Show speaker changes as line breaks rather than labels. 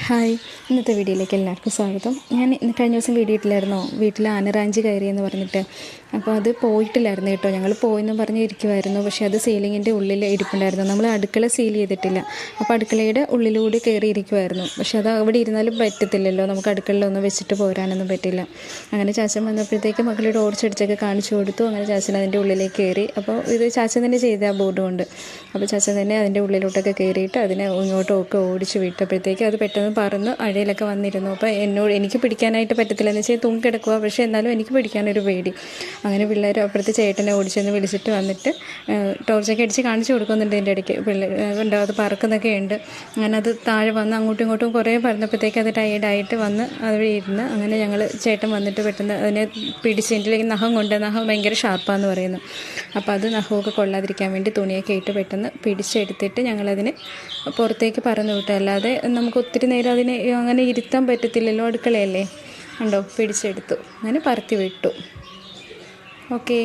Hi, ഇന്നത്തെ വീഡിയോയിലേക്ക് എല്ലാവർക്കും സ്വാഗതം. ഞാൻ കഴിഞ്ഞ ദിവസം വീഡിയോ ഇട്ടില്ലായിരുന്നോ, വീട്ടിൽ ആനറാഞ്ചി കയറിയെന്ന് പറഞ്ഞിട്ട്. അപ്പോൾ അത് പോയിട്ടില്ലായിരുന്നു കേട്ടോ. ഞങ്ങൾ പോയെന്ന് പറഞ്ഞ് ഇരിക്കുമായിരുന്നു. പക്ഷേ അത് സീലിങ്ങിൻ്റെ ഉള്ളിൽ ഇരിപ്പുണ്ടായിരുന്നു. നമ്മൾ അടുക്കള സീൽ ചെയ്തിട്ടില്ല. അപ്പോൾ അടുക്കളയുടെ ഉള്ളിലൂടെ കയറി ഇരിക്കുമായിരുന്നു. പക്ഷേ അത് അവിടെ ഇരുന്നാലും പറ്റത്തില്ലല്ലോ, നമുക്ക് അടുക്കളയിലൊന്നും വെച്ചിട്ട് പോരാനൊന്നും പറ്റില്ല. അങ്ങനെ ചാച്ചൻ വന്നപ്പോഴത്തേക്ക് മക്കളുടെ ഓടിച്ചടിച്ചൊക്കെ കാണിച്ചു കൊടുത്തു. അങ്ങനെ ചാച്ചൻ അതിൻ്റെ ഉള്ളിലേക്ക് കയറി. അപ്പോൾ ഇത് ചാച്ചൻ തന്നെ ചെയ്ത ബോർഡ് കൊണ്ട്. അപ്പോൾ ചാച്ചൻ തന്നെ അതിൻ്റെ ഉള്ളിലോട്ടൊക്കെ കയറിയിട്ട് അതിനെ ഇങ്ങോട്ടൊക്കെ ഓടിച്ച് വിട്ടപ്പോഴത്തേക്ക് അത് പെട്ടെന്ന് പറന്ന് അഴയിലൊക്കെ വന്നിരുന്നു. അപ്പോൾ എനിക്ക് പിടിക്കാനായിട്ട് പറ്റത്തില്ല എന്ന് വെച്ചാൽ തൂങ്ങിക്കിടക്കുക. പക്ഷേ എന്നാലും എനിക്ക് പിടിക്കാനൊരു പേടി. അങ്ങനെ പിള്ളേർ അപ്പുറത്ത് ചേട്ടനെ ഓടിച്ചെന്ന് വിളിച്ചിട്ട് വന്നിട്ട് ടോർച്ചൊക്കെ അടിച്ച് കാണിച്ചു കൊടുക്കുന്നുണ്ട്. എൻ്റെ ഇടയ്ക്ക് പിള്ളേർ ഉണ്ട്, അത് പറക്കുന്നൊക്കെ ഉണ്ട്. അങ്ങനെ അത് താഴെ വന്ന് അങ്ങോട്ടും ഇങ്ങോട്ടും കുറേ പറഞ്ഞപ്പോഴത്തേക്ക് അത് ടയേർഡായിട്ട് വന്ന് അവിടെ ഇരുന്ന്. അങ്ങനെ ഞങ്ങൾ ചേട്ടൻ വന്നിട്ട് പെട്ടെന്ന് അതിനെ പിടിച്ച് എൻ്റെ നഖം ഭയങ്കര ഷാർപ്പാന്ന് പറയുന്നു. അപ്പോൾ അത് നഖമൊക്കെ കൊള്ളാതിരിക്കാൻ വേണ്ടി തുണിയൊക്കെ ഇട്ട് പെട്ടെന്ന് പിടിച്ചെടുത്തിട്ട് ഞങ്ങളതിന് പുറത്തേക്ക് പറന്നു വിട്ടു. അല്ലാതെ നമുക്ക് ഒത്തിരി നേരം അതിനെ അങ്ങനെ ഇരുത്താൻ പറ്റത്തില്ലല്ലോ, അടുക്കളയല്ലേ. ഉണ്ടോ, പിടിച്ചെടുത്തു, അങ്ങനെ പറത്തി വിട്ടു. ഓക്കേ.